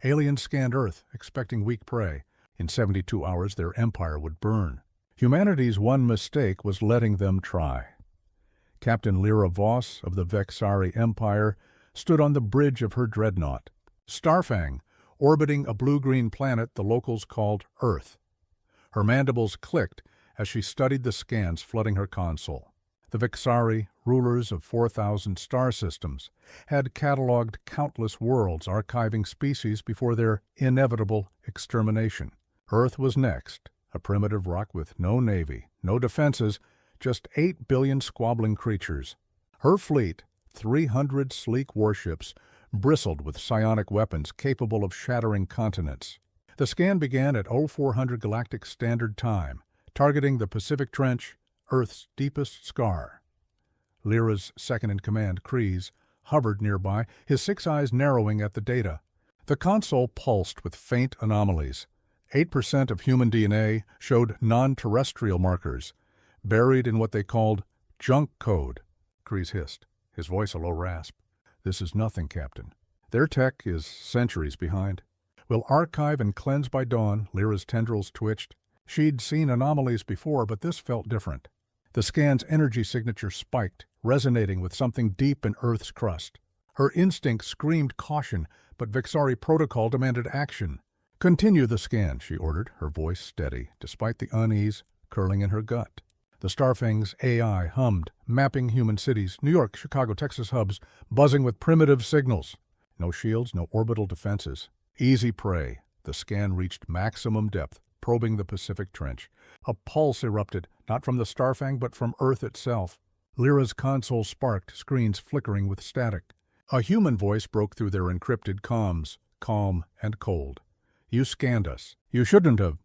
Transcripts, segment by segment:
Aliens scanned Earth, expecting weak prey. In 72 hours, their empire would burn. Humanity's one mistake was letting them try. Captain Lyra Voss of the Vexari Empire stood on the bridge of her dreadnought. Starfang, orbiting a blue-green planet the locals called Earth. Her mandibles clicked as she studied the scans flooding her console. The Vexari, rulers of 4,000 star systems, had catalogued countless worlds, archiving species before their inevitable extermination. Earth was next, a primitive rock with no navy, no defenses, just 8 billion squabbling creatures. Her fleet, 300 sleek warships, bristled with psionic weapons capable of shattering continents. The scan began at 0400 Galactic Standard Time, targeting the Pacific Trench, Earth's deepest scar. Lyra's second-in-command, Kryze, hovered nearby, his 6 eyes narrowing at the data. The console pulsed with faint anomalies. 8% of human DNA showed non-terrestrial markers, buried in what they called junk code. Kryze hissed, his voice a low rasp. "This is nothing, Captain. Their tech is centuries behind. We'll archive and cleanse by dawn." Lyra's tendrils twitched. She'd seen anomalies before, but this felt different. The scan's energy signature spiked, resonating with something deep in Earth's crust. Her instinct screamed caution, but Vexari protocol demanded action. "Continue the scan," she ordered, her voice steady, despite the unease curling in her gut. The Starfang's AI hummed, mapping human cities, New York, Chicago, Texas hubs, buzzing with primitive signals. No shields, no orbital defenses. Easy prey. The scan reached maximum depth, probing the Pacific Trench. A pulse erupted, not from the Starfang, but from Earth itself. Lyra's console sparked, screens flickering with static. A human voice broke through their encrypted comms, calm and cold. "You scanned us. You shouldn't have."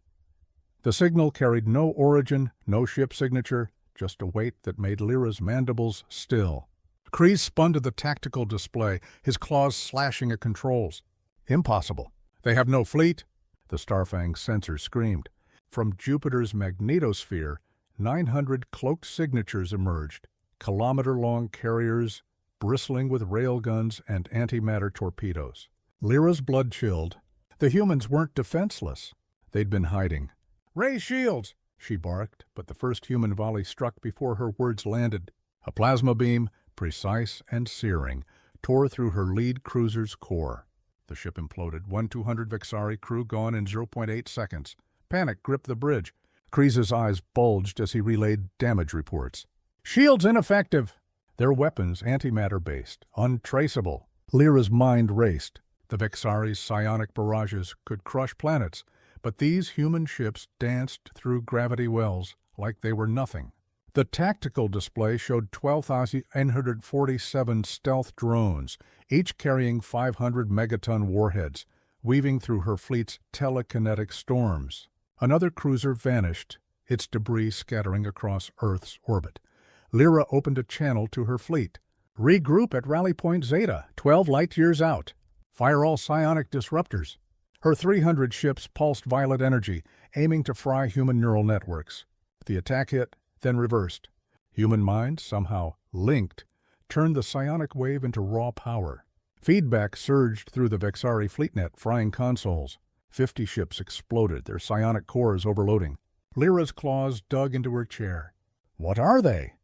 The signal carried no origin, no ship signature, just a weight that made Lyra's mandibles still. Kryze spun to the tactical display, his claws slashing at controls. "Impossible. They have no fleet." The Starfang's sensor screamed. From Jupiter's magnetosphere, 900 cloaked signatures emerged, kilometer-long carriers bristling with railguns and antimatter torpedoes. Lyra's blood chilled. The humans weren't defenseless. They'd been hiding. "Raise shields!" she barked, but the first human volley struck before her words landed. A plasma beam, precise and searing, tore through her lead cruiser's core. The ship imploded, 1-200 Vexari crew gone in 0.8 seconds. Panic gripped the bridge. Kryze's eyes bulged as he relayed damage reports. "Shields ineffective!" Their weapons antimatter-based, untraceable. Lyra's mind raced. The Vexari's psionic barrages could crush planets, but these human ships danced through gravity wells like they were nothing. The tactical display showed 12,947 stealth drones, each carrying 500 megaton warheads, weaving through her fleet's telekinetic storms. Another cruiser vanished, its debris scattering across Earth's orbit. Lyra opened a channel to her fleet. "Regroup at Rally Point Zeta, 12 light-years out. Fire all psionic disruptors." Her 300 ships pulsed violet energy, aiming to fry human neural networks. The attack hit, then reversed. Human minds, somehow linked, turned the psionic wave into raw power. Feedback surged through the Vexari fleetnet, frying consoles. 50 ships exploded, their psionic cores overloading. Lyra's claws dug into her chair. "What are they?"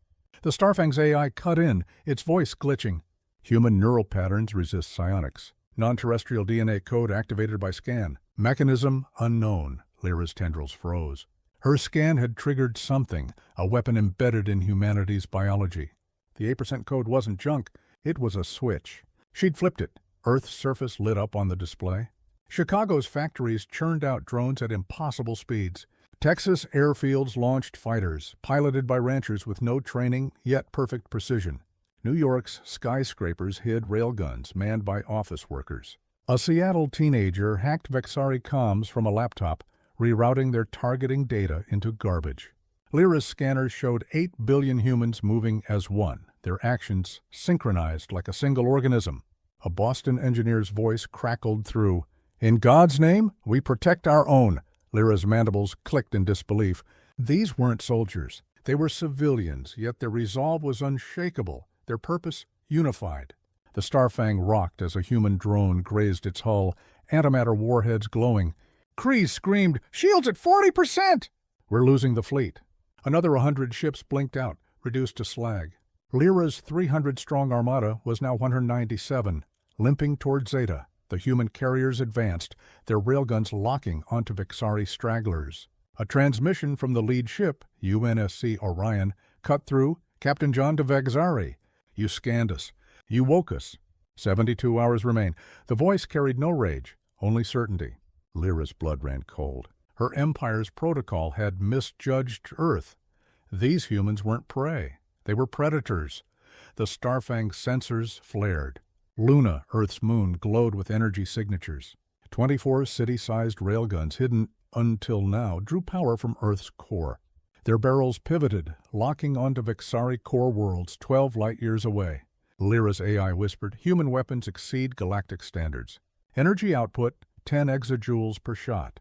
The Starfang's AI cut in, its voice glitching. "Human neural patterns resist psionics. Non-terrestrial DNA code activated by scan. Mechanism unknown." Lyra's tendrils froze. Her scan had triggered something, a weapon embedded in humanity's biology. The 8% code wasn't junk, it was a switch. She'd flipped it. Earth's surface lit up on the display. Chicago's factories churned out drones at impossible speeds. Texas airfields launched fighters, piloted by ranchers with no training, yet perfect precision. New York's skyscrapers hid railguns, manned by office workers. A Seattle teenager hacked Vexari comms from a laptop, rerouting their targeting data into garbage. Lyra's scanners showed 8 billion humans moving as one, their actions synchronized like a single organism. A Boston engineer's voice crackled through. "In God's name, we protect our own." Lyra's mandibles clicked in disbelief. These weren't soldiers. They were civilians, yet their resolve was unshakable, their purpose unified. The Starfang rocked as a human drone grazed its hull, antimatter warheads glowing. Kreese screamed, "Shields at 40%!" "We're losing the fleet." Another 100 ships blinked out, reduced to slag. Lyra's 300-strong armada was now 197, limping toward Zeta. The human carriers advanced, their railguns locking onto Vexari stragglers. A transmission from the lead ship, UNSC Orion, cut through. "Captain John to Vexari. You scanned us. You woke us. 72 hours remain." The voice carried no rage, only certainty. Lyra's blood ran cold. Her Empire's protocol had misjudged Earth. These humans weren't prey. They were predators. The Starfang sensors flared. Luna, Earth's moon, glowed with energy signatures. 24 city-sized railguns, hidden until now, drew power from Earth's core. Their barrels pivoted, locking onto Vexari core worlds 12 light-years away. Lyra's AI whispered, "Human weapons exceed galactic standards. Energy output, 10 exajoules per shot."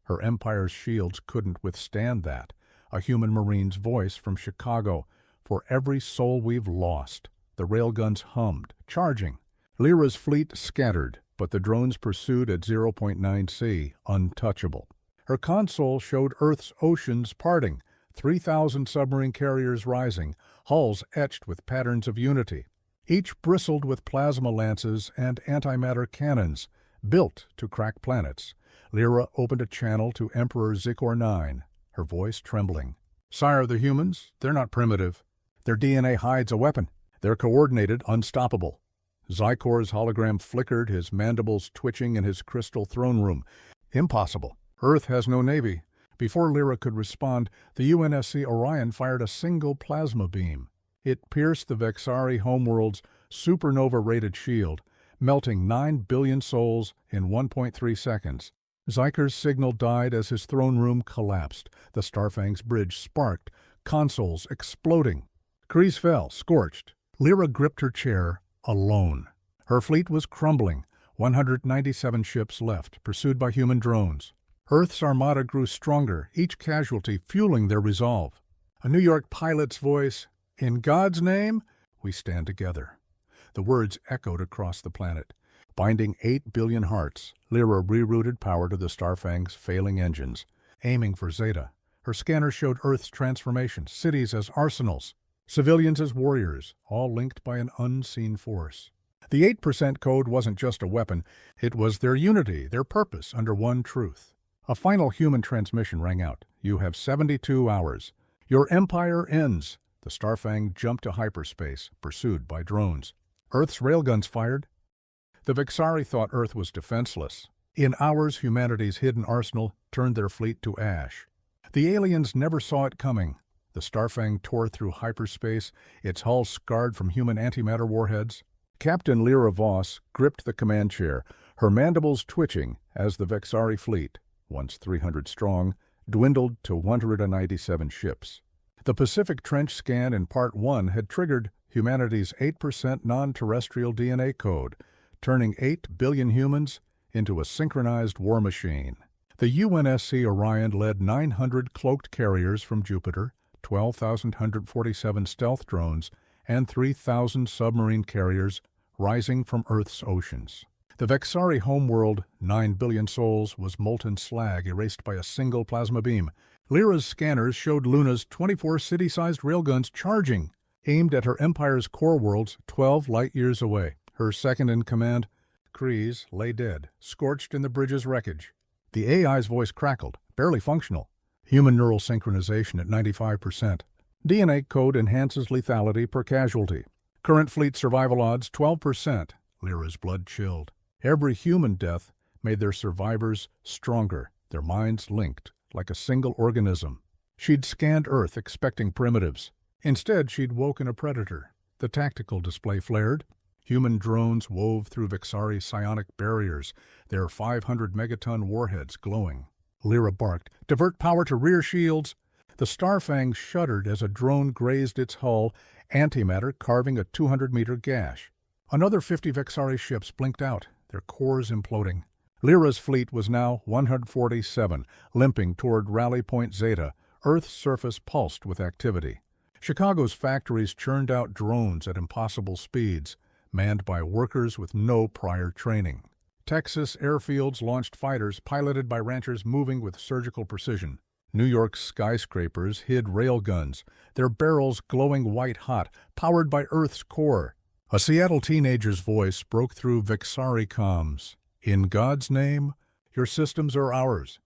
Her Empire's shields couldn't withstand that. A human marine's voice from Chicago, "For every soul we've lost." The railguns hummed, charging. Lyra's fleet scattered, but the drones pursued at 0.9 C, untouchable. Her console showed Earth's oceans parting, 3,000 submarine carriers rising, hulls etched with patterns of unity. Each bristled with plasma lances and antimatter cannons, built to crack planets. Lyra opened a channel to Emperor Zikor 9, her voice trembling. "Sire, the humans, they're not primitive. Their DNA hides a weapon. They're coordinated, unstoppable." Zikor's hologram flickered, his mandibles twitching in his crystal throne room. "Impossible. Earth has no navy." Before Lyra could respond, the UNSC Orion fired a single plasma beam. It pierced the Vexari homeworld's supernova-rated shield, melting 9 billion souls in 1.3 seconds. Zikor's signal died as his throne room collapsed. The Starfang's bridge sparked, consoles exploding. Kreese fell, scorched. Lyra gripped her chair, alone. Her fleet was crumbling, 197 ships left, pursued by human drones. Earth's armada grew stronger, each casualty fueling their resolve. A New York pilot's voice, "In God's name, we stand together." The words echoed across the planet. Binding 8 billion hearts, Lyra rerouted power to the Starfang's failing engines, aiming for Zeta. Her scanner showed Earth's transformation, cities as arsenals, civilians as warriors, all linked by an unseen force. The 8% code wasn't just a weapon, it was their unity, their purpose, under one truth. A final human transmission rang out. "You have 72 hours. Your empire ends." The Starfang jumped to hyperspace, pursued by drones. Earth's railguns fired. The Vexari thought Earth was defenseless. In hours, humanity's hidden arsenal turned their fleet to ash. The aliens never saw it coming. The Starfang tore through hyperspace, its hull scarred from human antimatter warheads. Captain Lyra Voss gripped the command chair, her mandibles twitching as the Vexari fleet, once 300 strong, dwindled to 197 ships. The Pacific Trench scan in Part 1 had triggered humanity's 8% non-terrestrial DNA code, turning 8 billion humans into a synchronized war machine. The UNSC Orion led 900 cloaked carriers from Jupiter, 12,147 stealth drones, and 3,000 submarine carriers rising from Earth's oceans. The Vexari homeworld, 9 billion souls, was molten slag erased by a single plasma beam. Lyra's scanners showed Luna's 24 city-sized railguns charging, aimed at her Empire's core worlds 12 light-years away. Her second-in-command, Kreese, lay dead, scorched in the bridge's wreckage. The AI's voice crackled, barely functional. Human neural synchronization at 95%. DNA code enhances lethality per casualty. Current fleet survival odds 12%. Lyra's blood chilled. Every human death made their survivors stronger, their minds linked, like a single organism. She'd scanned Earth expecting primitives. Instead, she'd woken a predator. The tactical display flared. Human drones wove through Vexari psionic barriers, their 500 megaton warheads glowing. Lyra barked, "Divert power to rear shields." The Starfang shuddered as a drone grazed its hull, antimatter carving a 200-meter gash. Another 50 Vexari ships blinked out, their cores imploding. Lyra's fleet was now 147, limping toward Rally Point Zeta. Earth's surface pulsed with activity. Chicago's factories churned out drones at impossible speeds, manned by workers with no prior training. Texas airfields launched fighters piloted by ranchers moving with surgical precision. New York's skyscrapers hid railguns, their barrels glowing white-hot, powered by Earth's core. A Seattle teenager's voice broke through Vexari comms. "In God's name, your systems are ours."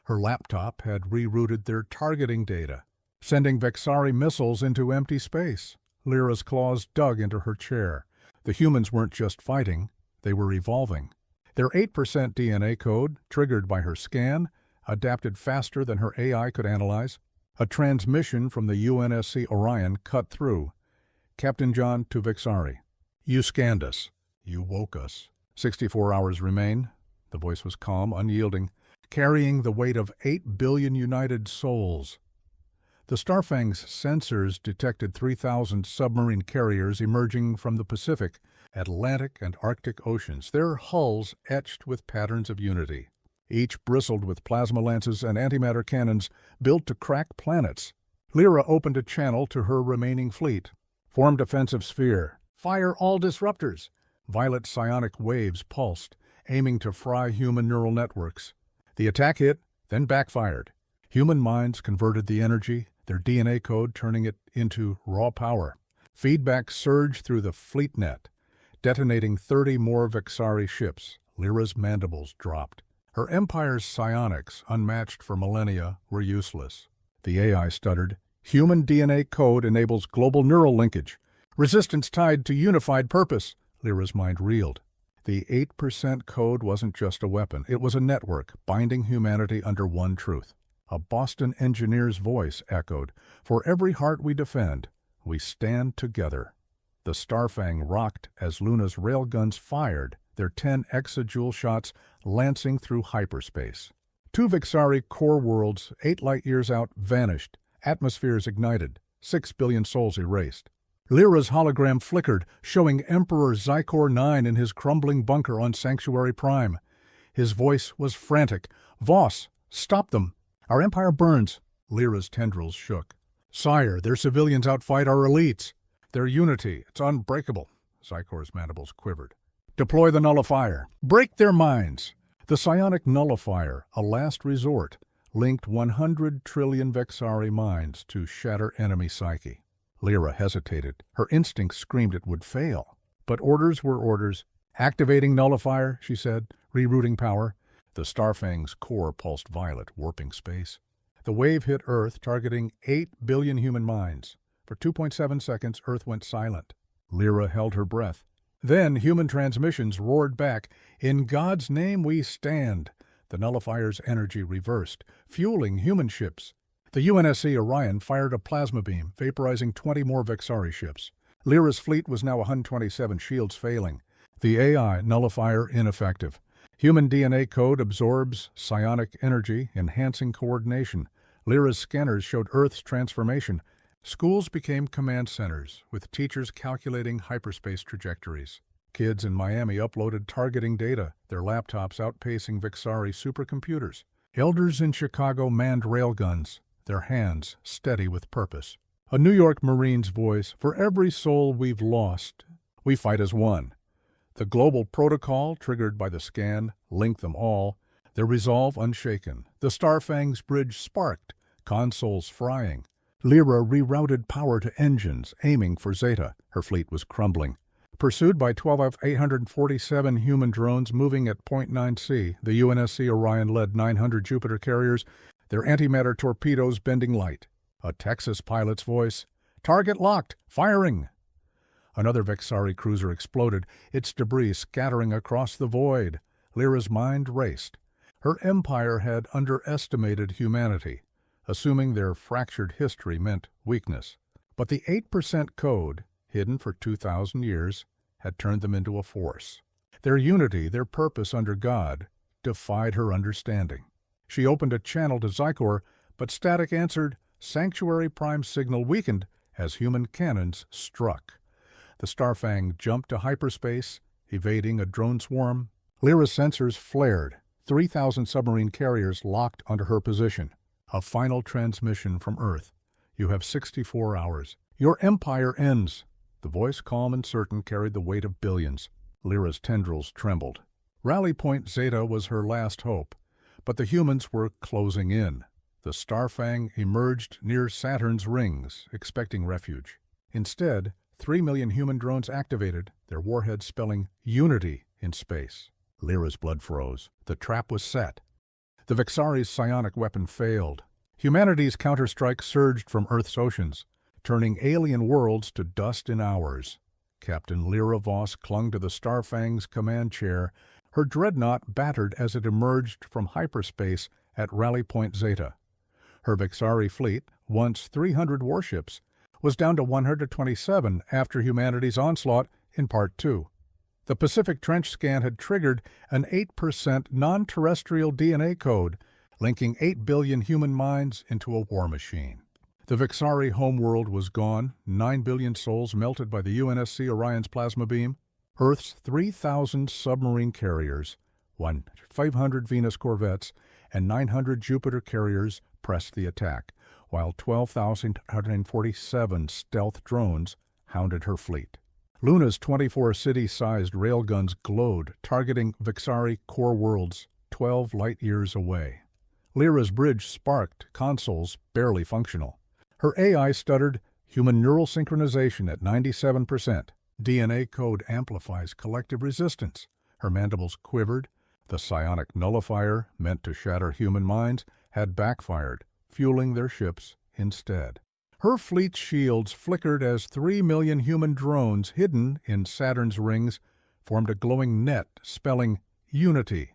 Her laptop had rerouted their targeting data, sending Vexari missiles into empty space. Lyra's claws dug into her chair. The humans weren't just fighting, they were evolving. Their 8% DNA code, triggered by her scan, adapted faster than her AI could analyze. A transmission from the UNSC Orion cut through. "Captain John to Vexari. You scanned us. You woke us. 64 hours remain." The voice was calm, unyielding, carrying the weight of 8 billion united souls. The Starfang's sensors detected 3,000 submarine carriers emerging from the Pacific, Atlantic, and Arctic oceans, their hulls etched with patterns of unity. Each bristled with plasma lances and antimatter cannons built to crack planets. Lyra opened a channel to her remaining fleet. "Form defensive sphere. Fire all disruptors." Violet psionic waves pulsed, aiming to fry human neural networks. The attack hit, then backfired. Human minds converted the energy, their DNA code turning it into raw power. Feedback surged through the fleet net, detonating 30 more Vexari ships. Lyra's mandibles dropped. Her empire's psionics, unmatched for millennia, were useless. The AI stuttered. "Human DNA code enables global neural linkage. Resistance tied to unified purpose." Lyra's mind reeled. The 8% code wasn't just a weapon. It was a network, binding humanity under one truth. A Boston engineer's voice echoed, "For every heart we defend, we stand together." The Starfang rocked as Luna's railguns fired, their 10 exajoule shots lancing through hyperspace. 2 Vexari core worlds, 8 light-years out, vanished, atmospheres ignited, 6 billion souls erased. Lyra's hologram flickered, showing Emperor Zykor 9 in his crumbling bunker on Sanctuary Prime. His voice was frantic. "Voss, stop them! Our empire burns!" Lyra's tendrils shook. "Sire, their civilians outfight our elites. Their unity, it's unbreakable." Zykor's mandibles quivered. "Deploy the nullifier. Break their minds." The psionic nullifier, a last resort, linked 100 trillion Vexari minds to shatter enemy psyche. Lyra hesitated. Her instincts screamed it would fail. But orders were orders. "Activating nullifier," she said, rerouting power. The Starfang's core pulsed violet, warping space. The wave hit Earth, targeting 8 billion human minds. For 2.7 seconds, Earth went silent. Lyra held her breath. Then human transmissions roared back, "In God's name we stand." The nullifier's energy reversed, fueling human ships. The UNSC Orion fired a plasma beam, vaporizing 20 more Vexari ships. Lyra's fleet was now 127, shields failing. The AI nullifier ineffective. Human DNA code absorbs psionic energy, enhancing coordination. Lyra's scanners showed Earth's transformation. Schools became command centers, with teachers calculating hyperspace trajectories. Kids in Miami uploaded targeting data, their laptops outpacing Vexari supercomputers. Elders in Chicago manned railguns, their hands steady with purpose. A New York Marine's voice, "For every soul we've lost, we fight as one." The global protocol, triggered by the scan, linked them all, their resolve unshaken. The Starfang's bridge sparked, consoles frying. Lyra rerouted power to engines, aiming for Zeta. Her fleet was crumbling. Pursued by 12 of 847 human drones moving at .9C, the UNSC Orion led 900 Jupiter carriers, their antimatter torpedoes bending light. A Texas pilot's voice, "Target locked! Firing!" Another Vexari cruiser exploded, its debris scattering across the void. Lyra's mind raced. Her empire had underestimated humanity, assuming their fractured history meant weakness. But the 8% code, hidden for 2,000 years, had turned them into a force. Their unity, their purpose under God, defied her understanding. She opened a channel to Zykor, but static answered, Sanctuary Prime signal weakened as human cannons struck. The Starfang jumped to hyperspace, evading a drone swarm. Lyra's sensors flared, 3,000 submarine carriers locked onto her position. A final transmission from Earth. "You have 64 hours. Your empire ends." The voice, calm and certain, carried the weight of billions. Lyra's tendrils trembled. Rally Point Zeta was her last hope, but the humans were closing in. The Starfang emerged near Saturn's rings, expecting refuge. Instead, 3 million human drones activated, their warheads spelling unity in space. Lyra's blood froze. The trap was set. The Vexari's psionic weapon failed. Humanity's counterstrike surged from Earth's oceans, turning alien worlds to dust in hours. Captain Lyra Voss clung to the Starfang's command chair, her dreadnought battered as it emerged from hyperspace at Rally Point Zeta. Her Vexari fleet, once 300 warships, was down to 127 after humanity's onslaught in Part 2. The Pacific Trench scan had triggered an 8% non-terrestrial DNA code, linking 8 billion human minds into a war machine. The Vexari homeworld was gone, 9 billion souls melted by the UNSC Orion's plasma beam. Earth's 3,000 submarine carriers, 500 Venus corvettes, and 900 Jupiter carriers pressed the attack, while 12,147 stealth drones hounded her fleet. Luna's 24 city-sized railguns glowed, targeting Vexari core worlds 12 light-years away. Lyra's bridge sparked, consoles barely functional. Her AI stuttered, human neural synchronization at 97%. DNA code amplifies collective resistance. Her mandibles quivered. The psionic nullifier, meant to shatter human minds, had backfired, fueling their ships instead. Her fleet's shields flickered as 3 million human drones hidden in Saturn's rings formed a glowing net spelling unity.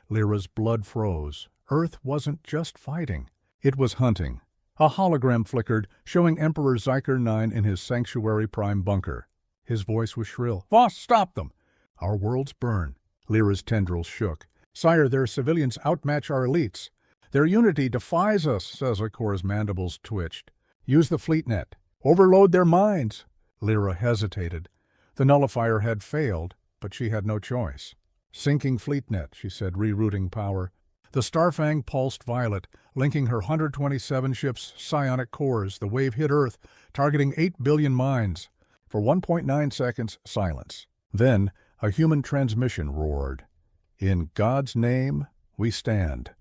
Lyra's blood froze. Earth wasn't just fighting. It was hunting. A hologram flickered, showing Emperor Zyker 9 in his Sanctuary Prime bunker. His voice was shrill. "Voss, stop them! Our worlds burn." Lyra's tendrils shook. "Sire, their civilians outmatch our elites. Their unity defies us," Sezakor's mandibles twitched. "Use the fleet net. Overload their minds." Lyra hesitated. The nullifier had failed, but she had no choice. "Sinking fleet net," she said, rerouting power. The Starfang pulsed violet, linking her 127 ships' psionic cores. The wave hit Earth, targeting 8 billion minds. For 1.9 seconds, silence. Then, a human transmission roared. "In God's name, we stand."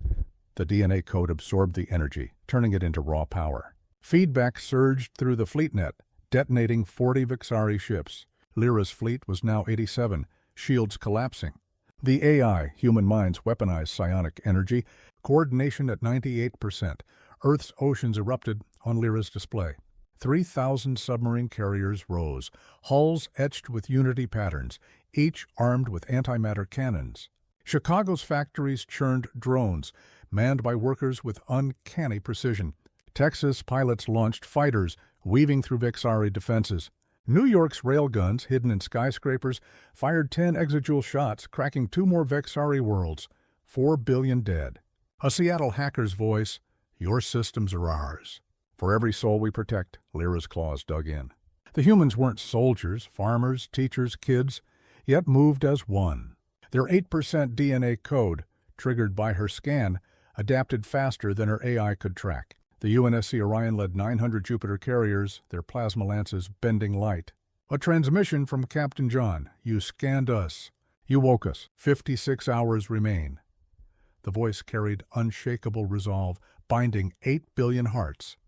The DNA code absorbed the energy, turning it into raw power. Feedback surged through the fleet net, detonating 40 Vexari ships. Lyra's fleet was now 87, shields collapsing. The AI, human minds, weaponized psionic energy, coordination at 98%. Earth's oceans erupted on Lyra's display. 3,000 submarine carriers rose, hulls etched with unity patterns, each armed with antimatter cannons. Chicago's factories churned drones, manned by workers with uncanny precision. Texas pilots launched fighters, weaving through Vexari defenses. New York's railguns, hidden in skyscrapers, fired 10 exajoule shots, cracking 2 more Vexari worlds. 4 billion dead. A Seattle hacker's voice, "Your systems are ours. For every soul we protect," Lyra's claws dug in. The humans weren't soldiers, farmers, teachers, kids, yet moved as one. Their 8% DNA code, triggered by her scan, adapted faster than her AI could track. The UNSC Orion led 900 Jupiter carriers, their plasma lances bending light. "A transmission from Captain John. You scanned us. You woke us. 56 hours remain." The voice carried unshakable resolve, binding 8 billion hearts.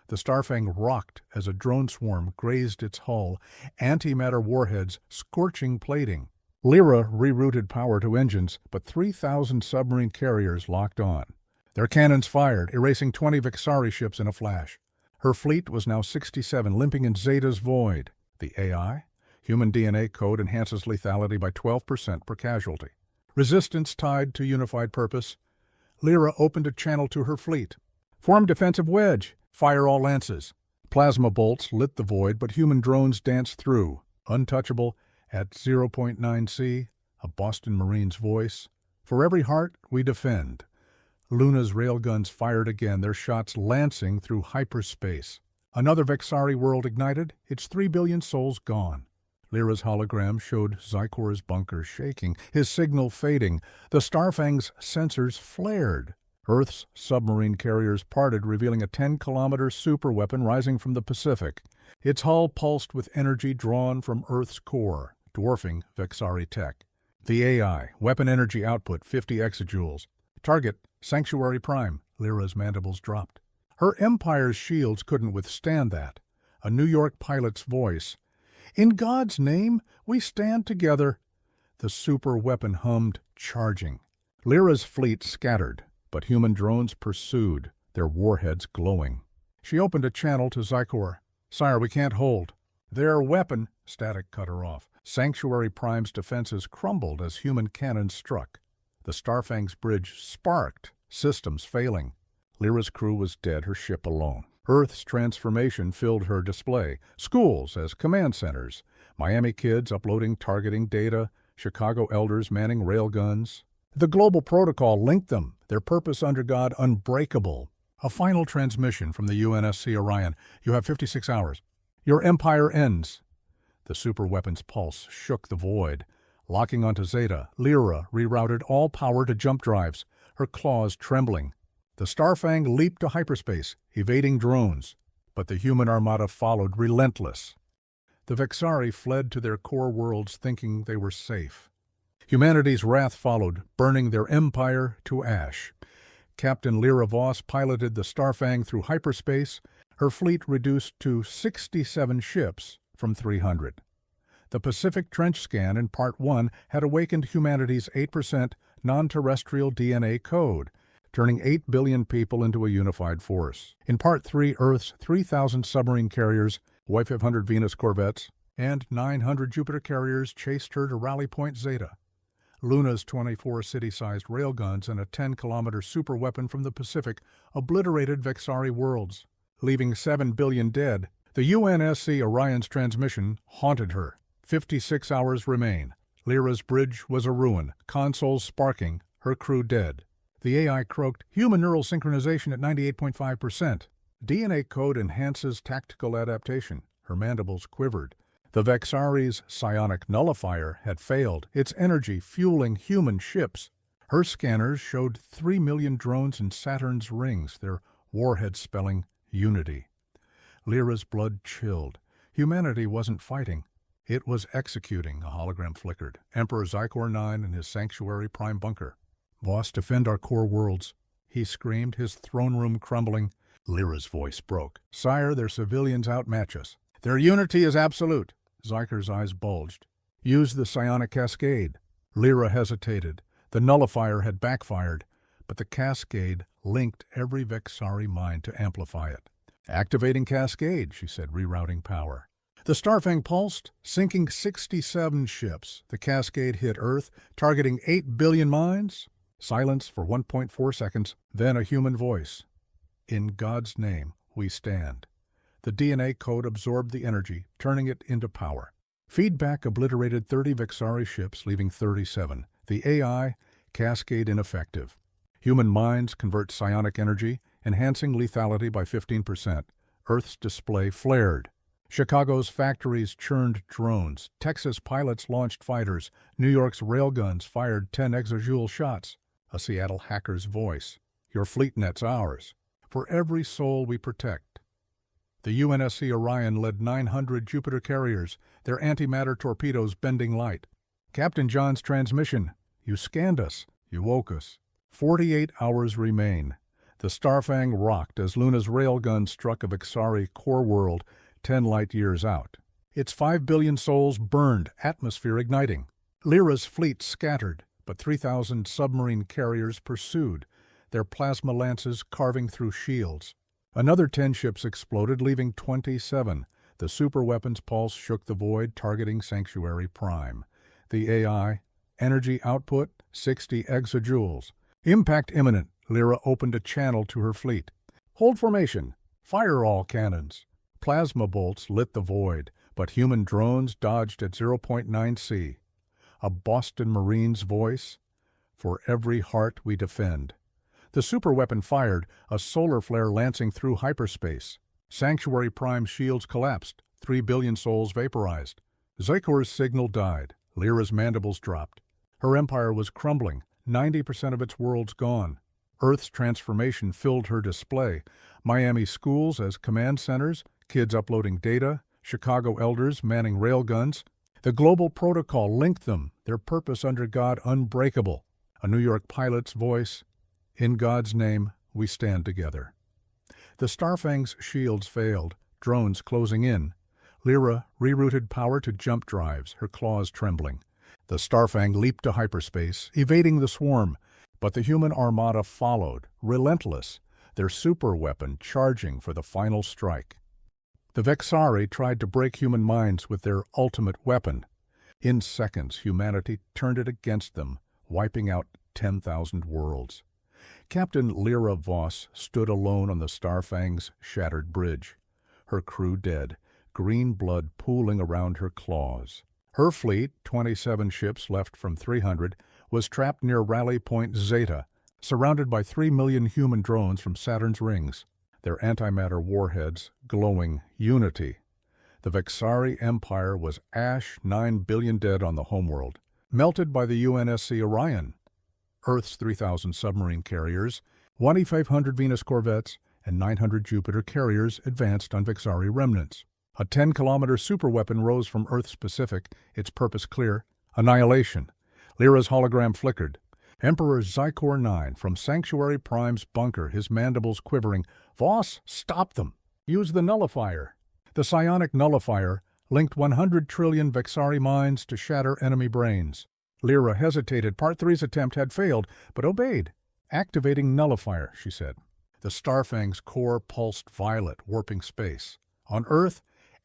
The Starfang rocked as a drone swarm grazed its hull, antimatter warheads scorching plating. Lyra rerouted power to engines, but 3,000 submarine carriers locked on. Their cannons fired, erasing 20 Vexari ships in a flash. Her fleet was now 67, limping in Zeta's void. The AI? Human DNA code enhances lethality by 12% per casualty. Resistance tied to unified purpose. Lyra opened a channel to her fleet. "Form defensive wedge. Fire all lances." Plasma bolts lit the void, but human drones danced through. Untouchable, at 0.9 C, a Boston Marine's voice. "For every heart, we defend." Luna's railguns fired again, their shots lancing through hyperspace. Another Vexari world ignited, its 3 billion souls gone. Lyra's hologram showed Zykor's bunker shaking, his signal fading. The Starfang's sensors flared. Earth's submarine carriers parted, revealing a 10-kilometer superweapon rising from the Pacific. Its hull pulsed with energy drawn from Earth's core, dwarfing Vexari tech. The AI, weapon energy output 50 exajoules. Target, Sanctuary Prime. Lyra's mandibles dropped. Her Empire's shields couldn't withstand that. A New York pilot's voice. In God's name, we stand together. The super weapon hummed, charging. Lyra's fleet scattered, but human drones pursued, their warheads glowing. She opened a channel to Zykor. Sire, we can't hold. Their weapon, static cut her off. Sanctuary Prime's defenses crumbled as human cannons struck. The Starfang's bridge sparked, systems failing. Lyra's crew was dead, her ship alone. Earth's transformation filled her display. Schools as command centers. Miami kids uploading targeting data. Chicago elders manning railguns. The global protocol linked them, their purpose under God unbreakable. A final transmission from the UNSC Orion. You have 56 hours. Your empire ends. The superweapon's pulse shook the void. Locking onto Zeta, Lyra rerouted all power to jump drives, her claws trembling. The Starfang leaped to hyperspace, evading drones, but the human armada followed relentless. The Vexari fled to their core worlds thinking they were safe. Humanity's wrath followed, burning their empire to ash. Captain Lyra Voss piloted the Starfang through hyperspace, her fleet reduced to 67 ships from 300. The Pacific Trench scan in Part 1 had awakened humanity's 8% non-terrestrial DNA code, turning 8 billion people into a unified force. In Part 3, Earth's 3,000 submarine carriers, Y-500 Venus corvettes, and 900 Jupiter carriers chased her to Rally Point Zeta. Luna's 24 city-sized railguns and a 10-kilometer superweapon from the Pacific obliterated Vexari worlds, leaving 7 billion dead. The UNSC Orion's transmission haunted her. 56 hours remain. Lyra's bridge was a ruin, consoles sparking, her crew dead. The AI croaked, human neural synchronization at 98.5%. DNA code enhances tactical adaptation. Her mandibles quivered. The Vexari's psionic nullifier had failed, its energy fueling human ships. Her scanners showed 3 million drones in Saturn's rings, their warheads spelling unity. Lyra's blood chilled. Humanity wasn't fighting. It was executing, a hologram flickered. Emperor Zykor 9 in his Sanctuary Prime bunker. Voss, defend our core worlds, he screamed, his throne room crumbling. Lyra's voice broke. Sire, their civilians outmatch us. Their unity is absolute. Zykor's eyes bulged. Use the psionic cascade. Lyra hesitated. The nullifier had backfired, but the cascade linked every Vexari mind to amplify it. Activating cascade, she said, rerouting power. The Starfang pulsed, sinking 67 ships. The cascade hit Earth, targeting 8 billion minds. Silence for 1.4 seconds, then a human voice. In God's name, we stand. The DNA code absorbed the energy, turning it into power. Feedback obliterated 30 Vexari ships, leaving 37. The AI, cascade ineffective. Human minds convert psionic energy, enhancing lethality by 15%. Earth's display flared. Chicago's factories churned drones. Texas pilots launched fighters. New York's railguns fired 10 exajoule shots. A Seattle hacker's voice. Your fleet net's ours. For every soul we protect. The UNSC Orion led 900 Jupiter carriers, their antimatter torpedoes bending light. Captain John's transmission. You scanned us. You woke us. 48 hours remain. The Starfang rocked as Luna's railgun struck a Vexari core world 10 light-years out. Its 5 billion souls burned, atmosphere igniting. Lyra's fleet scattered, but 3,000 submarine carriers pursued, their plasma lances carving through shields. Another 10 ships exploded, leaving 27. The superweapons pulse shook the void, targeting Sanctuary Prime. The AI, energy output 60 exajoules. Impact imminent. Lyra opened a channel to her fleet. Hold formation. Fire all cannons. Plasma bolts lit the void, but human drones dodged at 0.9 C. A Boston Marine's voice. For every heart we defend. The superweapon fired, a solar flare lancing through hyperspace. Sanctuary Prime shields collapsed, 3 billion souls vaporized. Zykor's signal died. Lyra's mandibles dropped. Her empire was crumbling, 90% of its worlds gone. Earth's transformation filled her display. Miami schools as command centers, kids uploading data, Chicago elders manning railguns. The global protocol linked them, their purpose under God unbreakable. A New York pilot's voice, "In God's name, we stand together." The Starfang's shields failed, drones closing in. Lyra rerouted power to jump drives, her claws trembling. The Starfang leaped to hyperspace, evading the swarm, but the human armada followed, relentless, their superweapon charging for the final strike. The Vexari tried to break human minds with their ultimate weapon. In seconds, humanity turned it against them, wiping out 10,000 worlds. Captain Lyra Voss stood alone on the Starfang's shattered bridge, her crew dead, green blood pooling around her claws. Her fleet, 27 ships left from 300, was trapped near Rally Point Zeta, surrounded by 3 million human drones from Saturn's rings, their antimatter warheads glowing unity. The Vexari Empire was ash, 9 billion dead on the homeworld, melted by the UNSC Orion. Earth's 3,000 submarine carriers, 2,500 Venus corvettes, and 900 Jupiter carriers advanced on Vexari remnants. A 10-kilometer superweapon rose from Earth's Pacific, its purpose clear: annihilation. Lyra's hologram flickered. Emperor Zykor 9 from Sanctuary Prime's bunker, his mandibles quivering. "Voss, stop them! Use the nullifier!" The psionic nullifier linked 100 trillion Vexari minds to shatter enemy brains. Lyra hesitated. Part 3's attempt had failed, but obeyed. "Activating nullifier," she said. The Starfang's core pulsed violet, warping space. On Earth,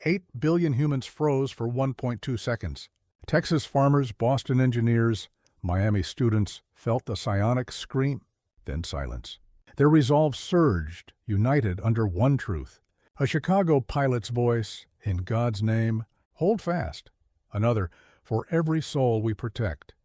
8 billion humans froze for 1.2 seconds. Texas farmers, Boston engineers, Miami students felt the psionic scream, then silence. Their resolve surged, united under one truth. A Chicago pilot's voice, "In God's name, hold fast." Another, "For every soul we protect."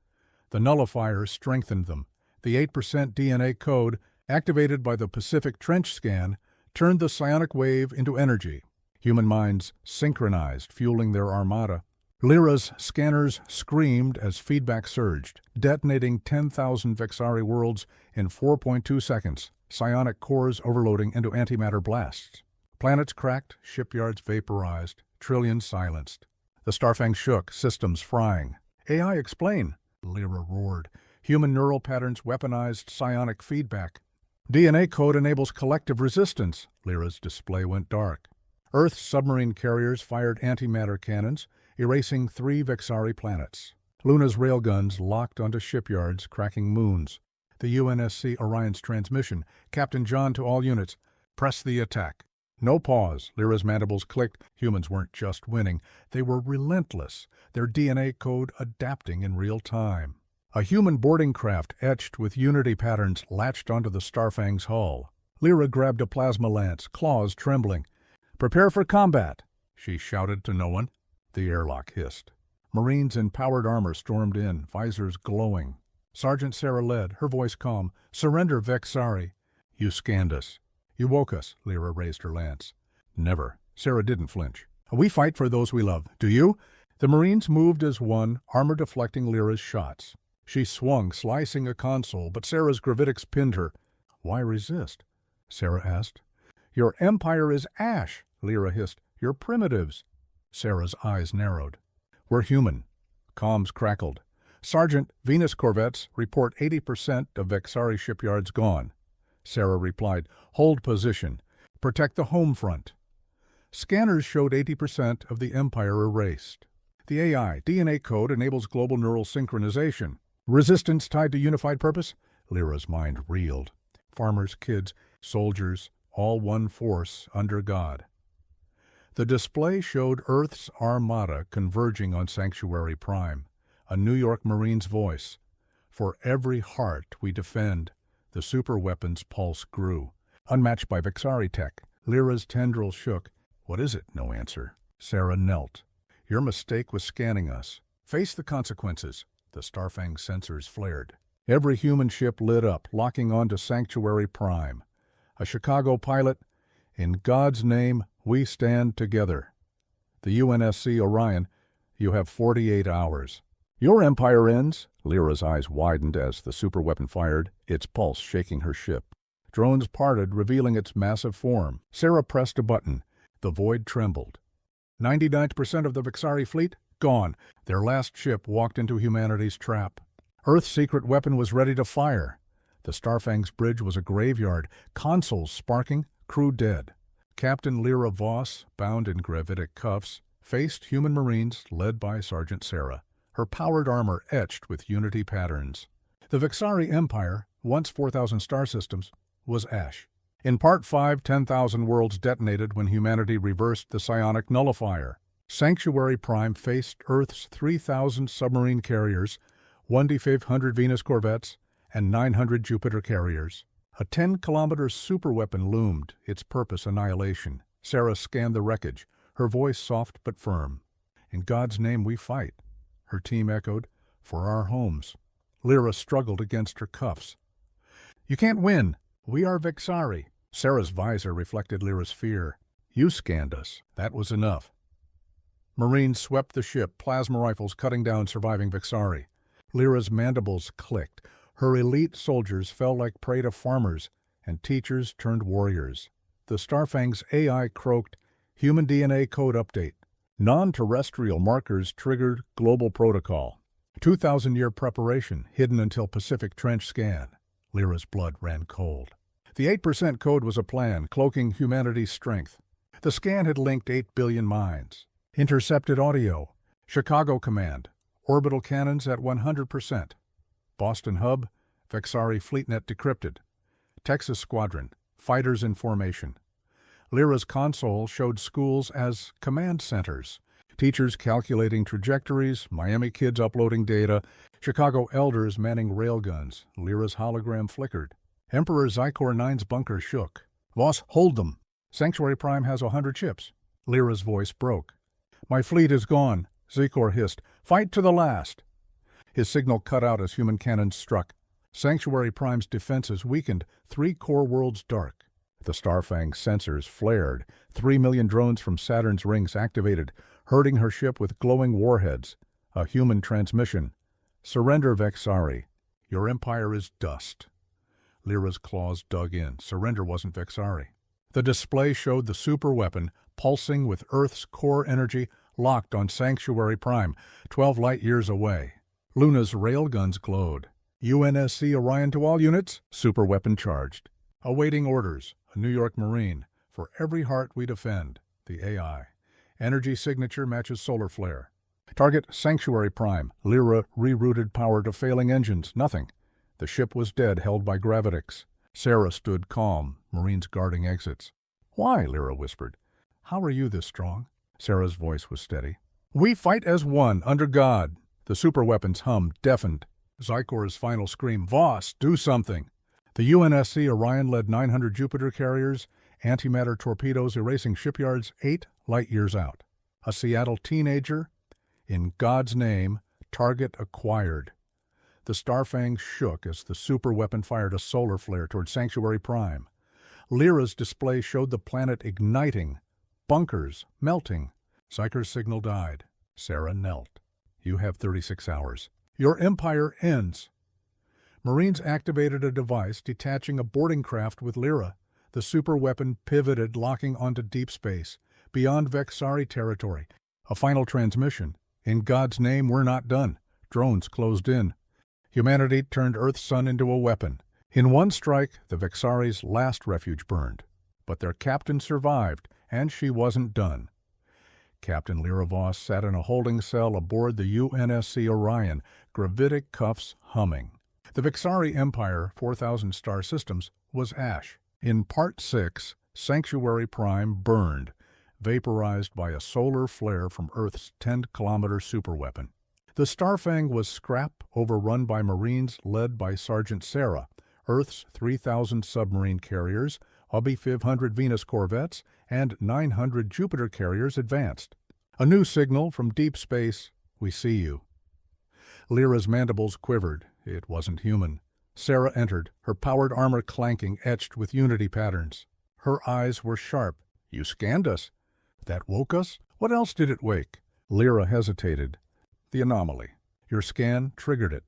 The nullifier strengthened them. The 8% DNA code, activated by the Pacific Trench scan, turned the psionic wave into energy. Human minds synchronized, fueling their armada. Lyra's scanners screamed as feedback surged, detonating 10,000 Vexari worlds in 4.2 seconds, psionic cores overloading into antimatter blasts. Planets cracked, shipyards vaporized, trillions silenced. The Starfang shook, systems frying. "AI explain," Lyra roared. "Human neural patterns weaponized psionic feedback." "DNA code enables collective resistance." Lyra's display went dark. Earth's submarine carriers fired antimatter cannons, erasing 3 Vexari planets. Luna's railguns locked onto shipyards, cracking moons. The UNSC Orion's transmission, "Captain John to all units, press the attack." No pause. Lyra's mandibles clicked. Humans weren't just winning. They were relentless, their DNA code adapting in real time. A human boarding craft etched with unity patterns latched onto the Starfang's hull. Lyra grabbed a plasma lance, claws trembling. "Prepare for combat," she shouted to no one. The airlock hissed. Marines in powered armor stormed in, visors glowing. Sergeant Sarah led, her voice calm. "Surrender, Vexari." "You scanned us. You woke us." Lyra raised her lance. "Never." Sarah didn't flinch. "We fight for those we love. Do you?" The Marines moved as one, armor deflecting Lyra's shots. She swung, slicing a console, but Sarah's gravitics pinned her. "Why resist?" Sarah asked. "Your empire is ash," Lyra hissed. "You're primitives." Sarah's eyes narrowed. "We're human." Comms crackled. "Sergeant, Venus corvettes report 80% of Vexari shipyards gone." Sarah replied, "Hold position. Protect the home front." Scanners showed 80% of the empire erased. The AI DNA code enables global neural synchronization. Resistance tied to unified purpose? Lyra's mind reeled. Farmers, kids, soldiers, all one force under God. The display showed Earth's armada converging on Sanctuary Prime, a New York Marine's voice. "For every heart we defend." The superweapons pulse grew. Unmatched by Vexari tech, Lyra's tendril shook. "What is it?" No answer. Sarah knelt. "Your mistake was scanning us. Face the consequences." The Starfang sensors flared. Every human ship lit up, locking onto Sanctuary Prime. A Chicago pilot, "In God's name, we stand together." The UNSC Orion, "You have 48 hours. Your empire ends." Lyra's eyes widened as the superweapon fired, its pulse shaking her ship. Drones parted, revealing its massive form. Sarah pressed a button. The void trembled. 99% of the Vexari fleet gone. Their last ship walked into humanity's trap. Earth's secret weapon was ready to fire. The Starfang's bridge was a graveyard, consoles sparking, crew dead. Captain Lyra Voss, bound in gravitic cuffs, faced human Marines led by Sergeant Sarah, her powered armor etched with Unity patterns. The Vexari Empire, once 4,000 star systems, was ash. In Part 5, 10,000 worlds detonated when humanity reversed the psionic nullifier. Sanctuary Prime faced Earth's 3,000 submarine carriers, 1,500 Venus corvettes, and 900 Jupiter carriers. A 10-kilometer superweapon loomed, its purpose annihilation. Sarah scanned the wreckage, her voice soft but firm. "In God's name we fight," her team echoed, "for our homes." Lyra struggled against her cuffs. "You can't win. We are Vexari." Sarah's visor reflected Lyra's fear. "You scanned us. That was enough." Marines swept the ship, plasma rifles cutting down surviving Vexari. Lyra's mandibles clicked. Her elite soldiers fell like prey to farmers, and teachers turned warriors. The Starfang's AI croaked, "Human DNA code update." Non-terrestrial markers triggered global protocol. 2,000-year preparation, hidden until Pacific Trench scan. Lyra's blood ran cold. The 8% code was a plan, cloaking humanity's strength. The scan had linked 8 billion minds. Intercepted audio. Chicago Command. Orbital cannons at 100%. Boston Hub. Vexari FleetNet decrypted. Texas Squadron. Fighters in formation. Lyra's console showed schools as command centers. Teachers calculating trajectories, Miami kids uploading data, Chicago elders manning railguns. Lyra's hologram flickered. Emperor Zykor 9's bunker shook. "Voss, hold them. Sanctuary Prime has 100 ships." Lyra's voice broke. "My fleet is gone," Zykor hissed. "Fight to the last." His signal cut out as human cannons struck. Sanctuary Prime's defenses weakened, 3 core worlds dark. The Starfang's sensors flared. 3 million drones from Saturn's rings activated, herding her ship with glowing warheads. A human transmission. "Surrender, Vexari. Your empire is dust." Lyra's claws dug in. Surrender wasn't Vexari. The display showed the superweapon, pulsing with Earth's core energy, locked on Sanctuary Prime, 12 light-years away. Luna's railguns glowed. "UNSC Orion to all units," superweapon charged. "Awaiting orders, a New York Marine. For every heart we defend." The AI. Energy signature matches solar flare. "Target Sanctuary Prime." Lyra rerouted power to failing engines. Nothing. The ship was dead, held by gravitics. Sarah stood calm, Marines guarding exits. "Why?" Lyra whispered. "How are you this strong?" Sarah's voice was steady. "We fight as one, under God." The superweapons hummed, deafened. Zykor's final scream, "Voss, do something!" The UNSC Orion led 900 Jupiter carriers, antimatter torpedoes erasing shipyards 8 light-years out. A Seattle teenager? "In God's name, target acquired." The Starfang shook as the superweapon fired a solar flare toward Sanctuary Prime. Lyra's display showed the planet igniting, bunkers melting. Zykor's signal died. Sarah knelt. "You have 36 hours. Your empire ends." Marines activated a device detaching a boarding craft with Lyra. The superweapon pivoted, locking onto deep space, beyond Vexari territory. A final transmission. "In God's name, we're not done." Drones closed in. Humanity turned Earth's sun into a weapon. In one strike, the Vexari's last refuge burned. But their captain survived, and she wasn't done. Captain Lyra Voss sat in a holding cell aboard the UNSC Orion, gravitic cuffs humming. The Vexari Empire, 4,000 star systems, was ash. In Part 6, Sanctuary Prime burned, vaporized by a solar flare from Earth's 10-kilometer superweapon. The Starfang was scrap, overrun by Marines led by Sergeant Sarah, Earth's 3,000 submarine carriers, 1,500 Venus corvettes, and 900 Jupiter carriers advanced. A new signal from deep space, "We see you." Lyra's mandibles quivered. It wasn't human. Sarah entered, her powered armor clanking, etched with Unity patterns. Her eyes were sharp. "You scanned us. That woke us? What else did it wake?" Lyra hesitated. "The anomaly. Your scan triggered it."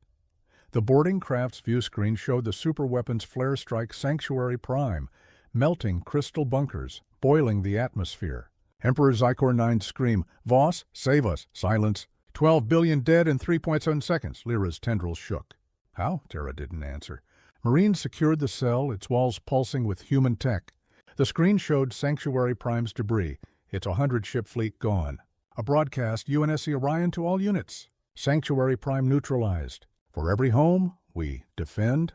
The boarding craft's view screen showed the superweapon's flare strike Sanctuary Prime, melting crystal bunkers, boiling the atmosphere. Emperor Zykor 9's scream, "Voss, save us!" Silence. 12 billion dead in 3.7 seconds. Lyra's tendrils shook. How? Terra didn't answer. Marines secured the cell, its walls pulsing with human tech. The screen showed Sanctuary Prime's debris, its 100-ship fleet gone. A broadcast UNSC Orion to all units. Sanctuary Prime neutralized. For every home, we defend.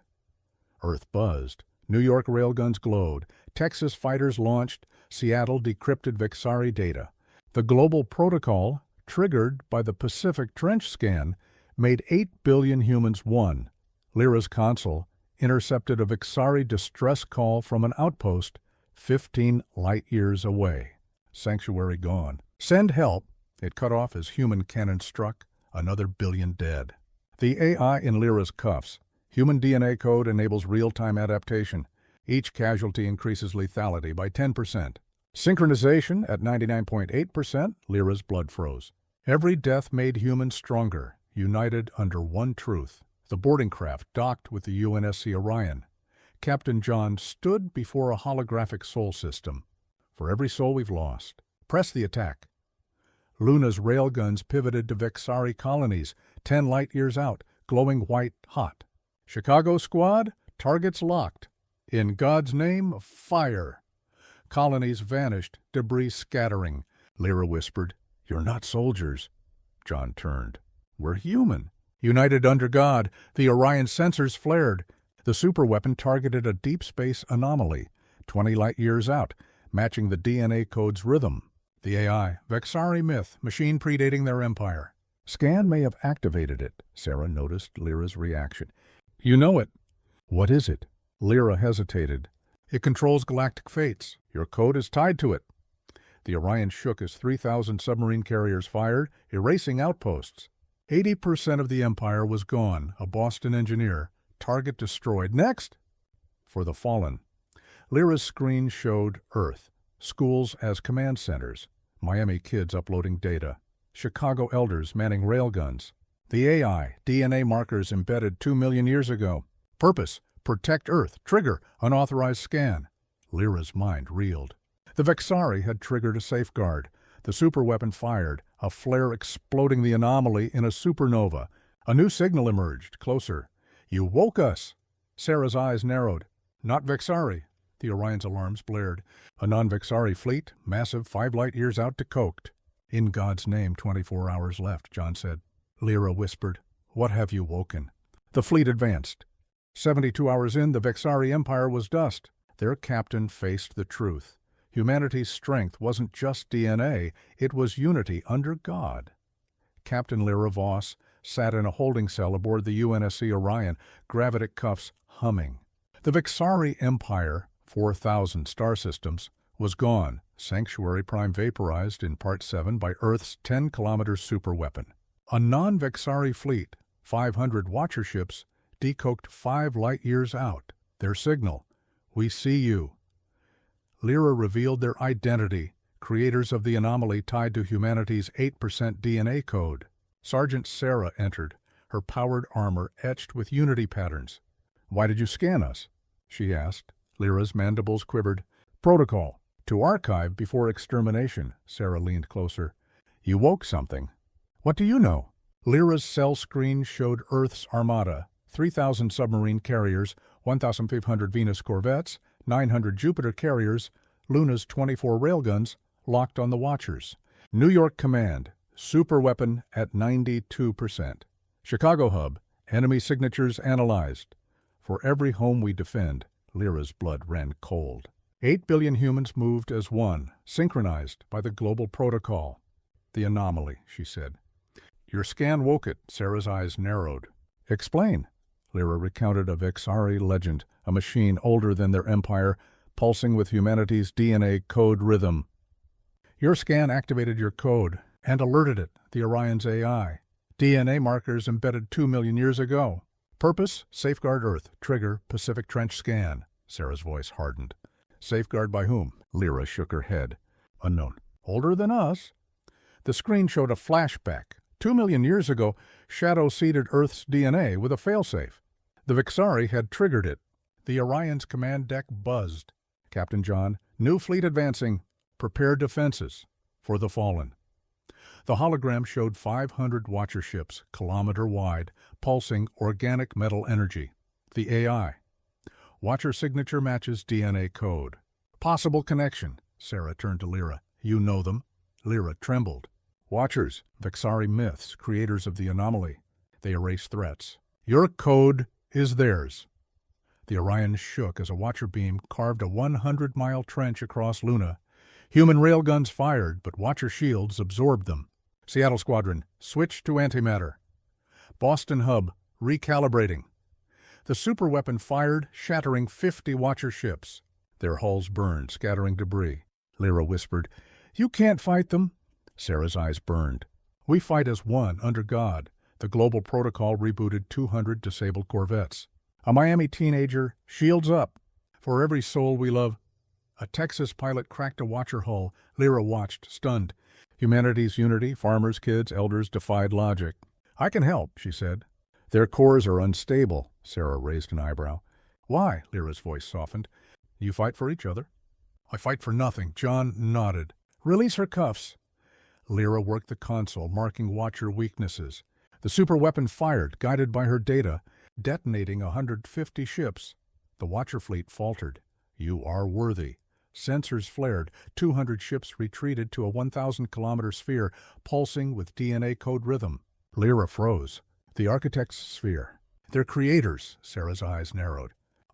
Earth buzzed. New York railguns glowed. Texas fighters launched. Seattle decrypted Vexari data. The global protocol, triggered by the Pacific Trench scan, made 8 billion humans one. Lyra's console intercepted a Vexari distress call from an outpost 15 light-years away. Sanctuary gone. Send help. It cut off as human cannon struck. Another billion dead. The AI in Lyra's cuffs. Human DNA code enables real-time adaptation. Each casualty increases lethality by 10%. Synchronization at 99.8%, Lyra's blood froze. Every death made humans stronger, united under one truth. The boarding craft docked with the UNSC Orion. Captain John stood before a holographic soul system. For every soul we've lost, press the attack. Luna's railguns pivoted to Vexari colonies, 10 light-years out, glowing white hot. Chicago squad, targets locked. In God's name, fire. Colonies vanished, debris scattering. Lyra whispered, "You're not soldiers." John turned. "We're human." United under God, the Orion sensors flared. The superweapon targeted a deep space anomaly, 20 light-years out, matching the DNA code's rhythm. The AI, Vexari myth, machine predating their empire. Scan may have activated it. Sarah noticed Lyra's reaction. "You know it." "What is it?" Lyra hesitated. "It controls galactic fates. Your code is tied to it." The Orion shook as 3,000 submarine carriers fired, erasing outposts. 80% of the Empire was gone, a Boston engineer. Target destroyed. Next! For the fallen. Lyra's screen showed Earth. Schools as command centers. Miami kids uploading data. Chicago elders manning railguns. The AI, DNA markers embedded 2 million years ago. Purpose, protect Earth. Trigger, unauthorized scan. Lyra's mind reeled. The Vexari had triggered a safeguard. The superweapon fired, a flare exploding the anomaly in a supernova. A new signal emerged, closer. "You woke us!" Sarah's eyes narrowed. "Not Vexari." The Orion's alarms blared. A non-Vexari fleet, massive 5 light-years out, decoked. "In God's name, 24 hours left," John said. Lyra whispered, "What have you woken?" The fleet advanced. 72 hours in, the Vexari Empire was dust. Their captain faced the truth. Humanity's strength wasn't just DNA, it was unity under God. Captain Lyra Voss sat in a holding cell aboard the UNSC Orion, gravitic cuffs humming. The Vexari Empire, 4,000 star systems, was gone, Sanctuary Prime vaporized in Part 7 by Earth's 10-kilometer superweapon. A non-Vexari fleet, 500 Watcher ships, decoked 5 light-years out. Their signal, "We see you." Lyra revealed their identity, creators of the anomaly tied to humanity's 8% DNA code. Sergeant Sarah entered, her powered armor etched with unity patterns. "Why did you scan us?" she asked. Lyra's mandibles quivered. "Protocol. To archive before extermination." Sarah leaned closer. "You woke something." "What do you know?" Lyra's cell screen showed Earth's armada, 3,000 submarine carriers, 1,500 Venus corvettes, 900 Jupiter carriers, Luna's 24 railguns, locked on the Watchers. New York Command, superweapon at 92%. Chicago Hub, enemy signatures analyzed. For every home we defend, Lyra's blood ran cold. 8 billion humans moved as one, synchronized by the global protocol. "The anomaly," she said. "Your scan woke it." Sarah's eyes narrowed. "Explain." Lyra recounted a Vexari legend, a machine older than their empire, pulsing with humanity's DNA code rhythm. "Your scan activated your code and alerted it, the Orion's AI. DNA markers embedded 2 million years ago. Purpose, safeguard Earth. Trigger, Pacific Trench scan." Sarah's voice hardened. "Safeguard by whom?" Lyra shook her head. "Unknown." "Older than us." The screen showed a flashback. 2 million years ago, Shadow seeded Earth's DNA with a failsafe. The Vexari had triggered it. The Orion's command deck buzzed. "Captain John, new fleet advancing. Prepare defenses. For the fallen." The hologram showed 500 Watcher ships, kilometer wide, pulsing organic metal energy. The AI. Watcher signature matches DNA code. Possible connection. Sarah turned to Lyra. You know them? Lyra trembled. Watchers, Vexari myths, creators of the anomaly. They erase threats. Your code is theirs. The Orion shook as a Watcher beam carved a 100-mile trench across Luna. Human railguns fired, but Watcher shields absorbed them. Seattle Squadron, switch to antimatter. Boston Hub, recalibrating. The superweapon fired, shattering 50 Watcher ships. Their hulls burned, scattering debris. Lyra whispered, You can't fight them. Sarah's eyes burned. We fight as one, under God. The global protocol rebooted 200 disabled corvettes. A Miami teenager, shields up. For every soul we love. A Texas pilot cracked a Watcher hull. Lyra watched, stunned. Humanity's unity, farmers, kids, elders defied logic. I can help, she said. Their cores are unstable. Sarah raised an eyebrow. Why? Lyra's voice softened. You fight for each other. I fight for nothing. John nodded. Release her cuffs. Lyra worked the console, marking Watcher weaknesses. The superweapon fired, guided by her data, detonating 150 ships. The Watcher fleet faltered. You are worthy. Sensors flared. 200 ships retreated to a 1,000-kilometer sphere, pulsing with DNA code rhythm. Lyra froze. The Architect's sphere. They're creators. Sarah's eyes narrowed.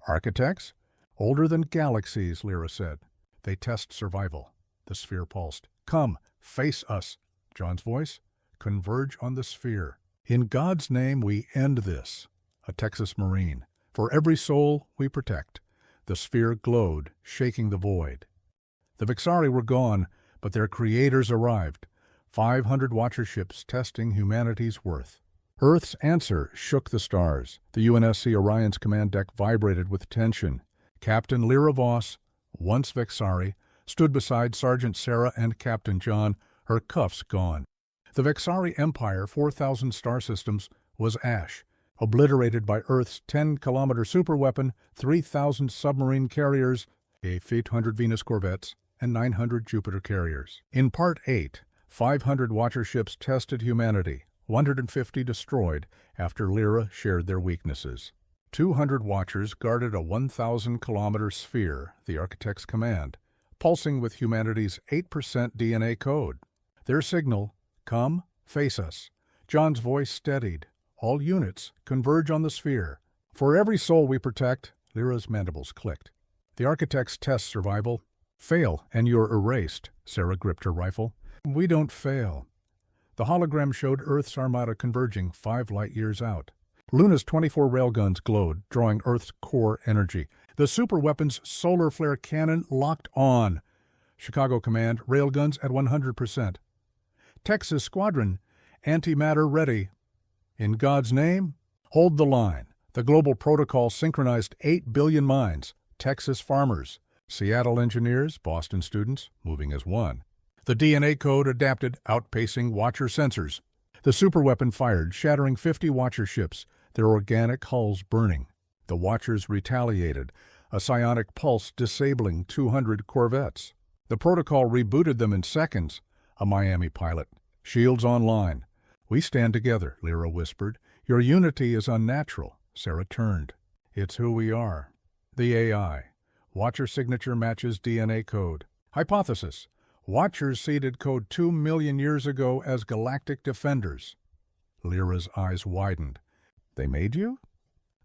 Architects? Older than galaxies, Lyra said. They test survival. The sphere pulsed. Come, face us. John's voice. Converge on the sphere. In God's name we end this. A Texas Marine. For every soul we protect. The sphere glowed, shaking the void. The Vexari were gone, but their creators arrived. 500 Watcher ships testing humanity's worth. Earth's answer shook the stars. The UNSC Orion's command deck vibrated with tension. Captain Lyra Voss, once Vexari, stood beside Sergeant Sarah and Captain John, her cuffs gone. The Vexari Empire, 4,000 star systems, was ash, obliterated by Earth's 10-kilometer superweapon, 3,000 submarine carriers, 800 Venus corvettes, and 900 Jupiter carriers. In Part 8, 500 Watcher ships tested humanity, 150 destroyed after Lyra shared their weaknesses. 200 Watchers guarded a 1,000-kilometer sphere, the Architect's command, pulsing with humanity's 8% DNA code. Their signal, come, face us. John's voice steadied. All units converge on the sphere. For every soul we protect, Lyra's mandibles clicked. The Architect's test survival. Fail, and you're erased. Sarah gripped her rifle. We don't fail. The hologram showed Earth's armada converging 5 light-years out. Luna's 24 railguns glowed, drawing Earth's core energy. The superweapon's solar flare cannon locked on. Chicago Command, railguns at 100%. Texas Squadron, antimatter ready. In God's name, hold the line. The global protocol synchronized 8 billion minds. Texas farmers, Seattle engineers, Boston students, moving as one. The DNA code adapted, outpacing Watcher sensors. The superweapon fired, shattering 50 Watcher ships, their organic hulls burning. The Watchers retaliated, a psionic pulse disabling 200 corvettes. The protocol rebooted them in seconds. A Miami pilot. Shields online. We stand together, Lyra whispered. Your unity is unnatural. Sarah turned. It's who we are. The AI. Watcher signature matches DNA code. Hypothesis. Watchers seeded code 2 million years ago as galactic defenders. Lyra's eyes widened. They made you?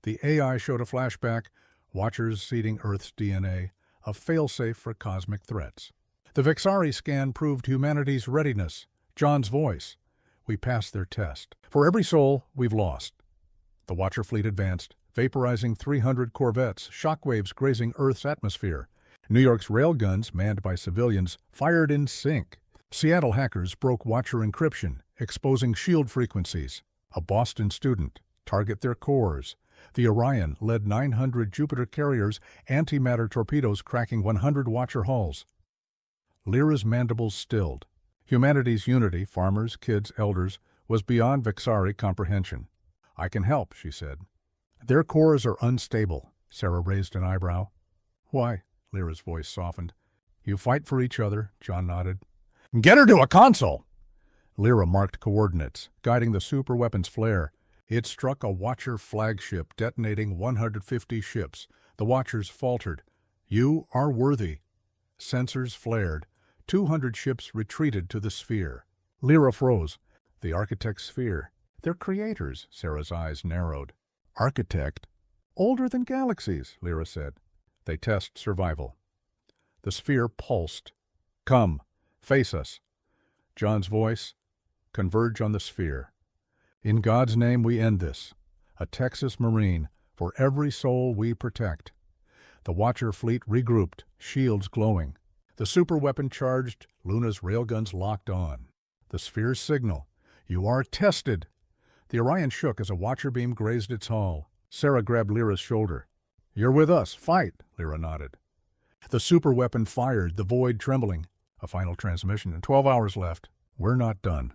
The AI showed a flashback. Watchers seeding Earth's DNA, a failsafe for cosmic threats. The Vexari scan proved humanity's readiness. John's voice. We passed their test. For every soul, we've lost. The Watcher fleet advanced, vaporizing 300 corvettes, shockwaves grazing Earth's atmosphere. New York's railguns, manned by civilians, fired in sync. Seattle hackers broke Watcher encryption, exposing shield frequencies. A Boston student, target their cores. The Orion led 900 Jupiter carriers, antimatter torpedoes cracking 100 Watcher hulls. Lyra's mandibles stilled. Humanity's unity, farmers, kids, elders, was beyond Vexari comprehension. I can help, she said. Their cores are unstable. Sarah raised an eyebrow. Why? Lyra's voice softened. You fight for each other, John nodded. Get her to a console! Lyra marked coordinates, guiding the superweapons flare. It struck a Watcher flagship, detonating 150 ships. The Watchers faltered. "You are worthy." Sensors flared. 200 ships retreated to the sphere. Lyra froze. The Architect sphere. They're creators, Sarah's eyes narrowed. Architect? Older than galaxies, Lyra said. They test survival. The sphere pulsed. "Come, face us." John's voice. "Converge on the sphere. In God's name we end this. A Texas Marine, for every soul we protect." The Watcher fleet regrouped, shields glowing. The superweapon charged, Luna's railguns locked on. The sphere's signal. "You are tested." The Orion shook as a Watcher beam grazed its hull. Sarah grabbed Lyra's shoulder. "You're with us. Fight," Lyra nodded. The superweapon fired, the void trembling. A final transmission, and 12 hours left. We're not done.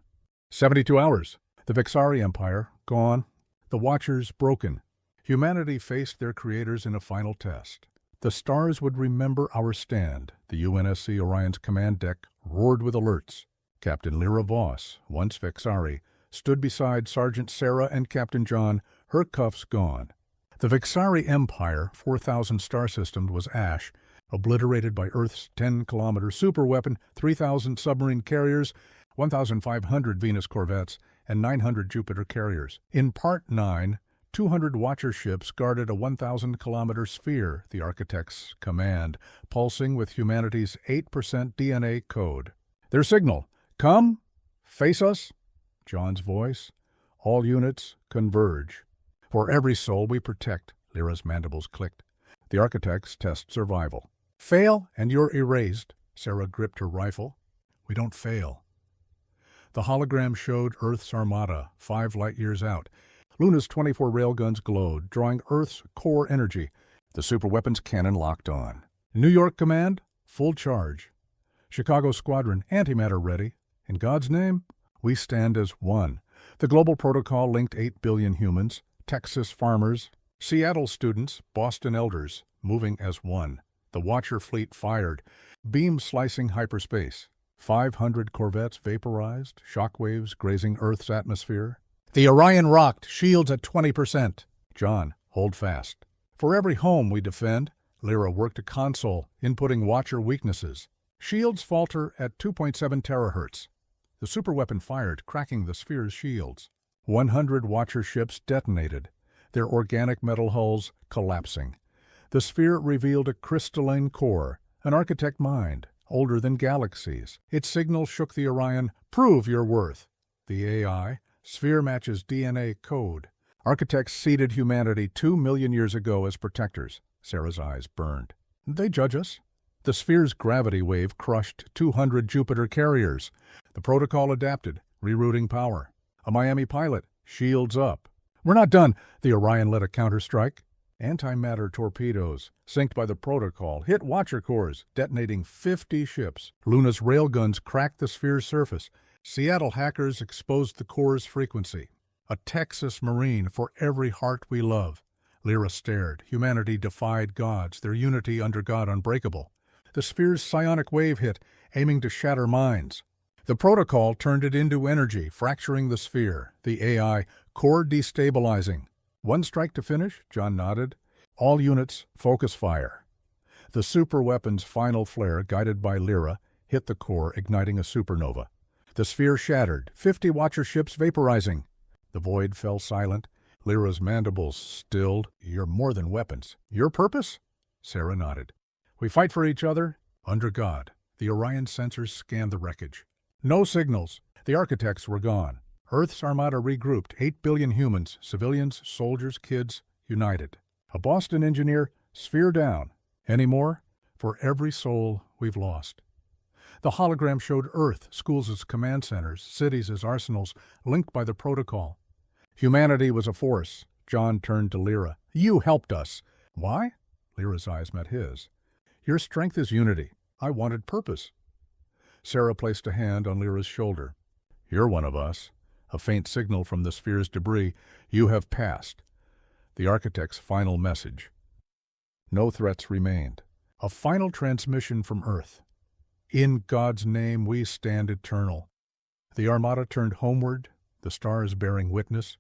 72 hours. The Vexari Empire, gone. The Watchers, broken. Humanity faced their creators in a final test. The stars would remember our stand. The UNSC Orion's command deck roared with alerts. Captain Lyra Voss, once Vexari, stood beside Sergeant Sarah and Captain John, her cuffs gone. The Vexari Empire, 4,000 star system, was ash, obliterated by Earth's 10-kilometer superweapon, 3,000 submarine carriers, 1,500 Venus corvettes, and 900 Jupiter carriers. In Part 9, 200 Watcher ships guarded a 1,000-kilometer sphere, the Architect's command, pulsing with humanity's 8% DNA code. Their signal, "Come, face us." John's voice, "All units, converge. For every soul we protect." Lyra's mandibles clicked. The Architects test survival. "Fail, and you're erased." Sarah gripped her rifle. "We don't fail." The hologram showed Earth's armada, 5 light-years out. Luna's 24 railguns glowed, drawing Earth's core energy. The superweapons cannon locked on. New York Command, full charge. Chicago Squadron, antimatter ready. In God's name, we stand as one. The global protocol linked 8 billion humans, Texas farmers, Seattle students, Boston elders, moving as one. The Watcher fleet fired, beam slicing hyperspace. 500 corvettes vaporized, shockwaves grazing Earth's atmosphere. The Orion rocked, shields at 20%. John, hold fast. For every home we defend, Lyra worked a console, inputting Watcher weaknesses. Shields falter at 2.7 terahertz. The superweapon fired, cracking the sphere's shields. 100 Watcher ships detonated, their organic metal hulls collapsing. The sphere revealed a crystalline core, an architect mind, older than galaxies. Its signal shook the Orion, "Prove your worth." The AI, "Sphere matches DNA code." Architects seeded humanity 2 million years ago as protectors. Sarah's eyes burned. They judge us. The sphere's gravity wave crushed 200 Jupiter carriers. The protocol adapted, rerouting power. A Miami pilot, shields up. "We're not done." The Orion led a counterstrike. Antimatter torpedoes, synced by the protocol, hit Watcher cores, detonating 50 ships. Luna's railguns cracked the sphere's surface. Seattle hackers exposed the core's frequency. A Texas Marine, for every heart we love. Lyra stared. Humanity defied gods, their unity under God unbreakable. The sphere's psionic wave hit, aiming to shatter minds. The protocol turned it into energy, fracturing the sphere. The AI, core destabilizing. "One strike to finish?" John nodded. "All units, focus fire." The superweapon's final flare, guided by Lyra, hit the core, igniting a supernova. The sphere shattered, 50 Watcher ships vaporizing. The void fell silent. Lyra's mandibles stilled. "You're more than weapons. Your purpose?" Sarah nodded. "We fight for each other, under God." The Orion sensors scanned the wreckage. No signals. The Architects were gone. Earth's armada regrouped, 8 billion humans, civilians, soldiers, kids, united. A Boston engineer, sphere down. Any more? For every soul we've lost. The hologram showed Earth, schools as command centers, cities as arsenals, linked by the protocol. Humanity was a force. John turned to Lyra. "You helped us." "Why?" Lyra's eyes met his. "Your strength is unity. I wanted purpose." Sarah placed a hand on Lyra's shoulder. "You're one of us." A faint signal from the sphere's debris. "You have passed." The Architect's final message. No threats remained. A final transmission from Earth. "In God's name we stand eternal." The Armada turned homeward, the stars bearing witness.